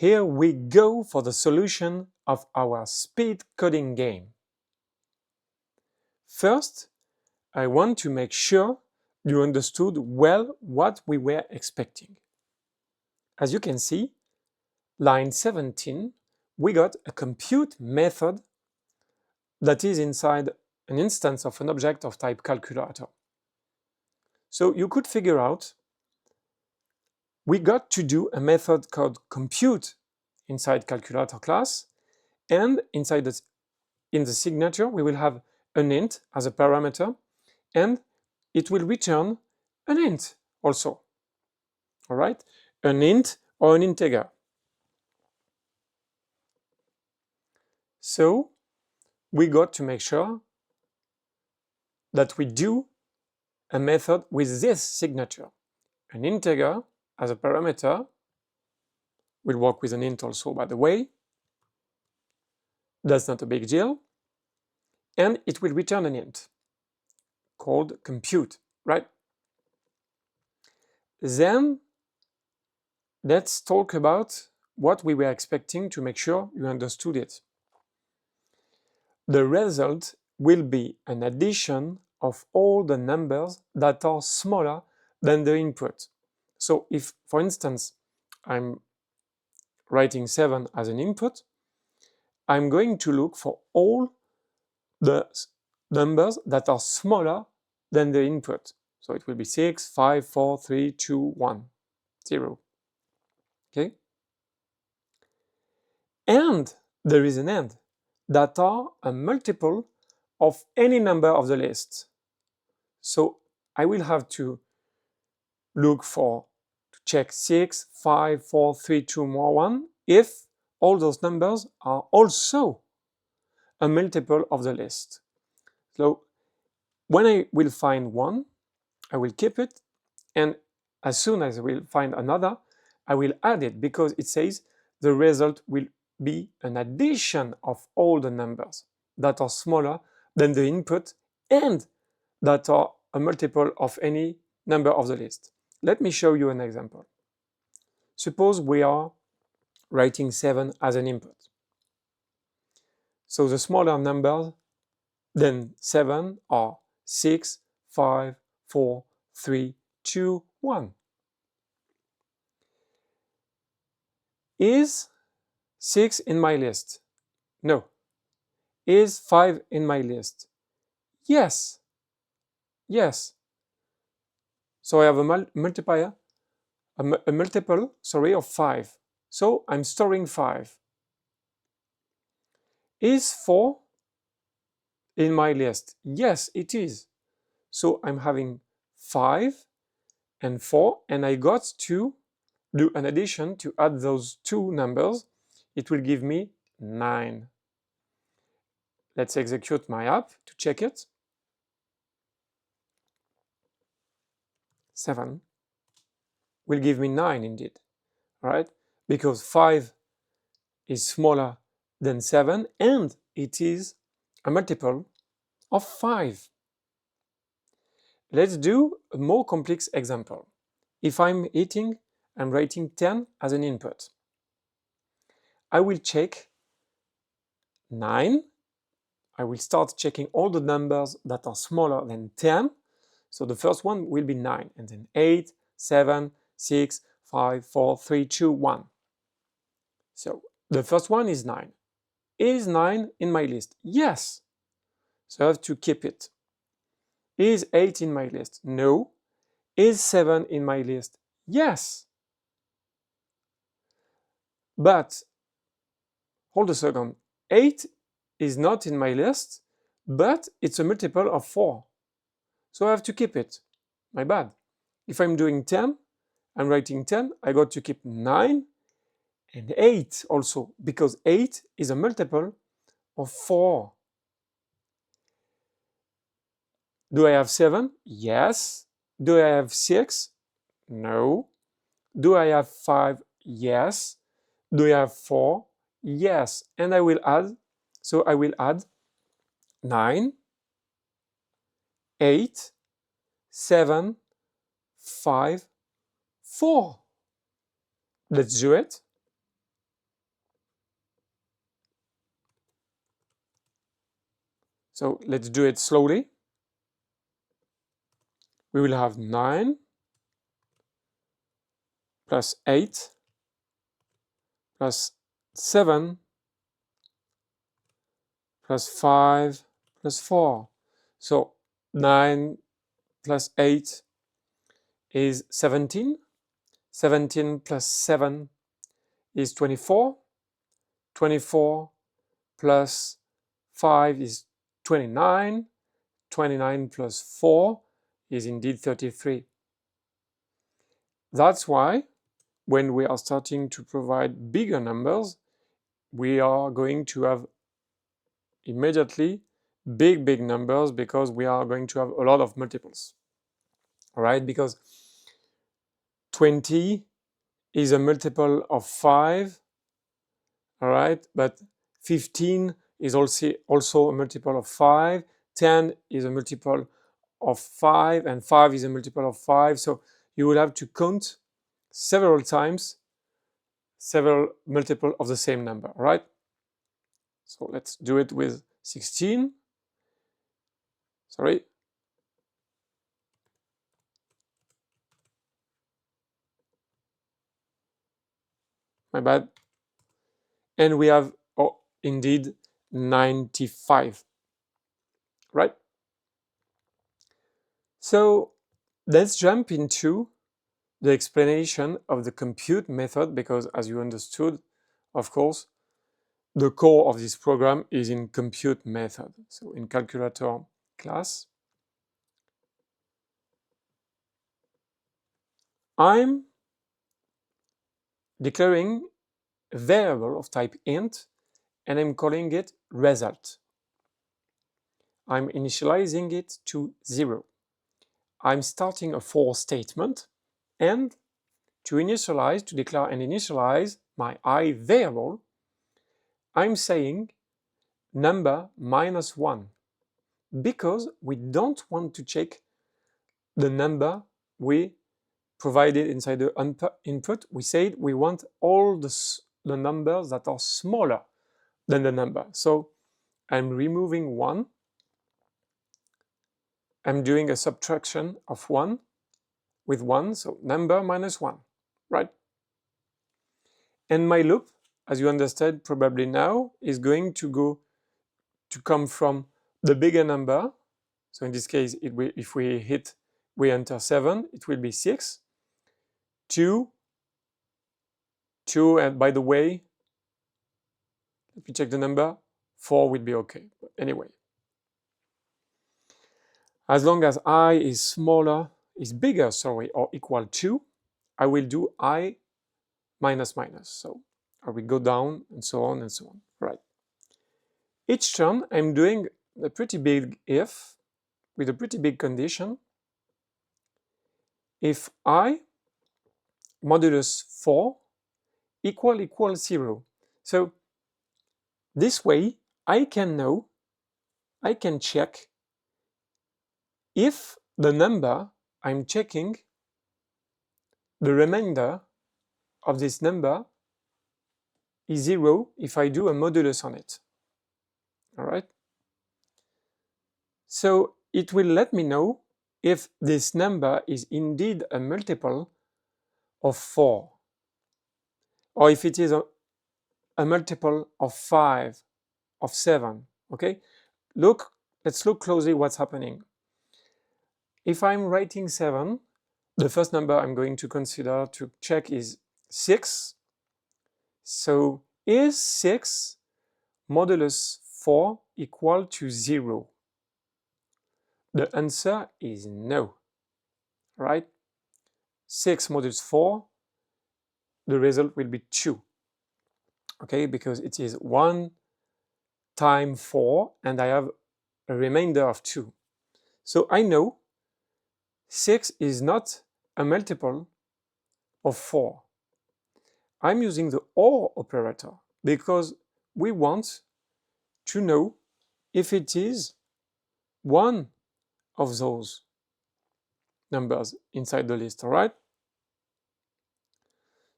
Here we go for the solution of our speed coding game. First, I want to make sure you understood well what we were expecting. As you can see, line 17, we got a compute method that is inside an instance of an object of type calculator. So you could figure out we got to do a method called compute inside calculator class, and in the signature we will have an int as a parameter, and it will return an int also. All right, an int or an integer. So we got to make sure that we do a method with this signature. An integer as a parameter will work with an int also, by the way. That's not a big deal. And it will return an int called compute, right? Then let's talk about what we were expecting to make sure you understood it. The result will be an addition of all the numbers that are smaller than the input. So if, for instance, I'm writing 7 as an input, I'm going to look for all the numbers that are smaller than the input. So it will be 6, 5, 4, 3, 2, 1, 0. Okay? And there is an and that are a multiple of any number of the list. So I will have to look to check 6, 5, 4, 3, 2, 1 if all those numbers are also a multiple of the list. So when I will find one, I will keep it, and as soon as I will find another, I will add it, because it says the result will be an addition of all the numbers that are smaller than the input and that are a multiple of any number of the list. Let me show you an example. Suppose we are writing 7 as an input. So the smaller numbers than 7 are 6, 5, 4, 3, 2, 1. Is 6 in my list? No. Is 5 in my list? Yes. Yes. So I have a multiple of 5. So I'm storing 5. Is 4 in my list? Yes, it is. So I'm having 5 and 4, and I got to do an addition to add those two numbers. It will give me 9. Let's execute my app to check it. 7 will give me 9 indeed, right? Because 5 is smaller than 7 and it is a multiple of 5. Let's do a more complex example. If I'm writing 10 as an input, I will check 9. I will start checking all the numbers that are smaller than 10. So the first one will be 9, and then 8, 7, 6, 5, 4, 3, 2, 1. So the first one is 9. Is 9 in my list? Yes. So I have to keep it. Is 8 in my list? No. Is 7 in my list? Yes. But hold a second. 8 is not in my list, but it's a multiple of 4. So I have to keep it. My bad. If I'm doing 10, I'm writing 10, I got to keep 9 and 8 also, because 8 is a multiple of 4. Do I have 7? Yes. Do I have 6? No. Do I have 5? Yes. Do I have 4? Yes. And I will add, so I will add 9, 8, 7, 5, 4. Let's do it. So let's do it slowly. We will have 9 plus 8 plus 7 plus 5 plus 4. So 9 plus 8 is 17. 17 plus 7 is 24. 24 plus 5 is 29. 29 plus 4 is indeed 33. That's why when we are starting to provide bigger numbers, we are going to have immediately big numbers because we are going to have a lot of multiples. All right, because 20 is a multiple of 5, all right, but 15 is also a multiple of 5, 10 is a multiple of 5, and 5 is a multiple of 5. So you will have to count several times several multiple of the same number, right? So let's do it with 16. Sorry. My bad. And we have, oh, indeed, 95, right? So let's jump into the explanation of the compute method, because as you understood, of course, the core of this program is in compute method. So in calculator class, I'm declaring a variable of type int, and I'm calling it result. I'm initializing it to 0. I'm starting a for statement, and to declare and initialize my I variable, I'm saying number minus 1, because we don't want to check the number we provided inside the input. We said we want all the numbers that are smaller than the number. So I'm removing 1. I'm doing a subtraction of 1 with 1, so number minus 1, right? And my loop, as you understand probably now, is going to come from the bigger number. So in this case, if we enter 7, it will be 6, 2, and by the way, let me check the number, 4 will be okay. But anyway, as long as I is bigger, or equal to, I will do I minus minus. So I will go down and so on and so on, right? Each turn, I'm doing a pretty big if with a pretty big condition. If I modulus 4 equal 0. So this way, I can check if the number I'm checking, the remainder of this number is 0 if I do a modulus on it. All right? So it will let me know if this number is indeed a multiple of 4, or if it is a multiple of 5, of 7, okay? Let's look closely what's happening. If I'm writing 7, the first number I'm going to consider to check is 6. So is 6 modulus 4 equal to 0? The answer is no, right? 6 modulus 4, the result will be 2, okay? Because it is 1 times 4, and I have a remainder of 2. So I know 6 is not a multiple of 4. I'm using the OR operator because we want to know if it is one of those numbers inside the list, all right?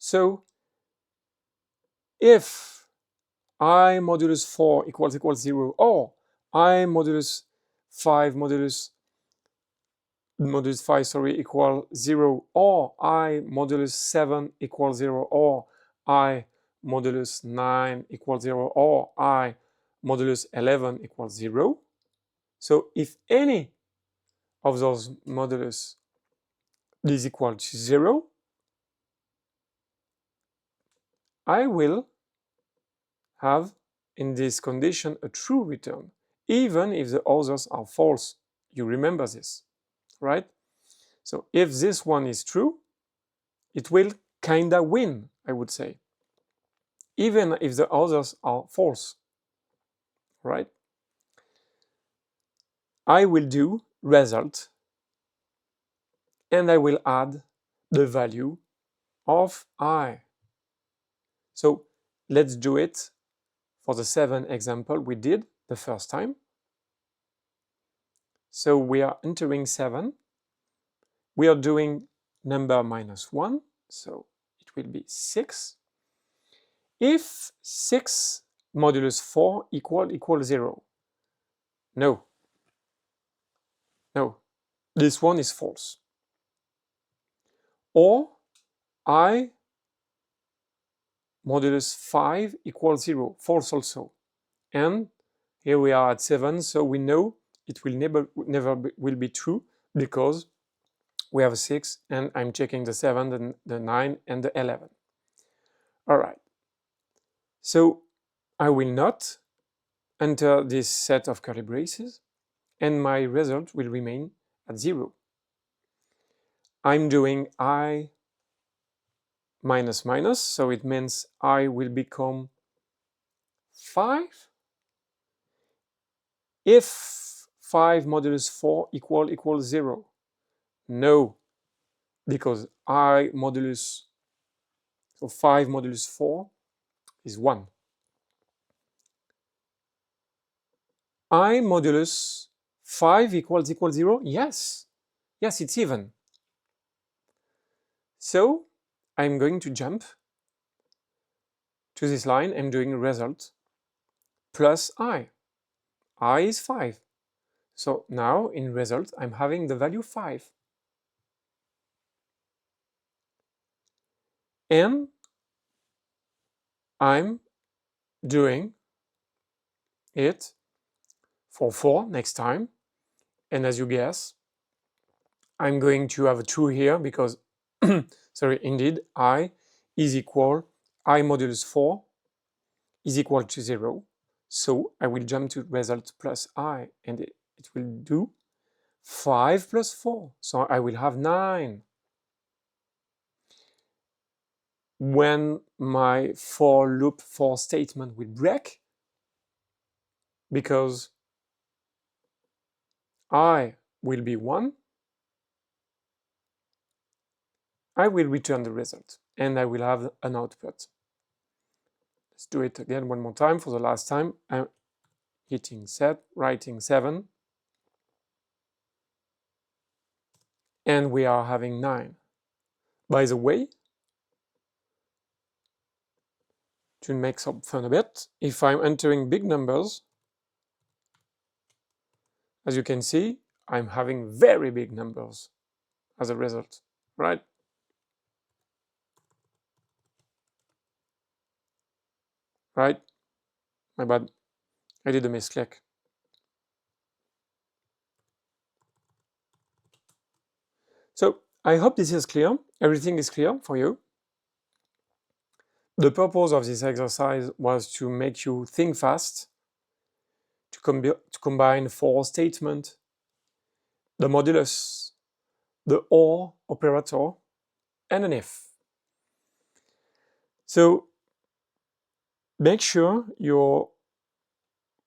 So if I modulus 4 equals 0, or I modulus 5 modulus 5, sorry, equal 0, or I modulus 7 equals 0, or I modulus 9 equals 0, or I modulus 11 equals 0. So if any of those modulus is equal to 0, I will have, in this condition, a true return, even if the others are false. You remember this, right? So if this one is true, it will kinda win, I would say, even if the others are false, right? I will do result, and I will add the value of I. So let's do it for the 7 example we did the first time. So we are entering 7. We are doing number minus 1, so it will be 6. If 6 modulus 4 equals 0, no. No, this one is false. Or I modulus 5 equals 0, false also. And here we are at 7, so we know it will never will be true because we have 6 and I'm checking the 7, the 9 and the 11. All right. So I will not enter this set of curly braces and my result will remain at 0. I'm doing I minus minus, so it means I will become 5. If 5 modulus 4 equals 0, no, because I modulus, so 5 modulus 4 is 1. I modulus 5 equals 0, yes, it's even. So I'm going to jump to this line. I'm doing result plus I. I is 5. So now in result, I'm having the value 5. And I'm doing it for 4 next time. And as you guess, I'm going to have a true here because, sorry, indeed, I is equal, I modulus 4 is equal to 0. So I will jump to result plus I, and it will do 5 plus 4. So I will have 9. When my for loop for statement will break, because I will be 1, I will return the result and I will have an output. Let's do it again one more time for the last time. I'm hitting set, writing 7, and we are having 9. By the way, to make some fun a bit, if I'm entering big numbers, as you can see, I'm having very big numbers as a result, right? Right? My bad. I did a misclick. So I hope this is clear. Everything is clear for you. The purpose of this exercise was to make you think fast, to combine for statement, the modulus, the or operator, and an if. So make sure you're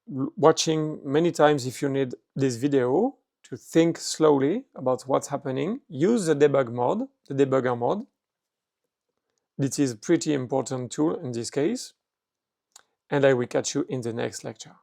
watching many times if you need this video to think slowly about what's happening. Use the debug mode, the debugger mode. This is a pretty important tool in this case. And I will catch you in the next lecture.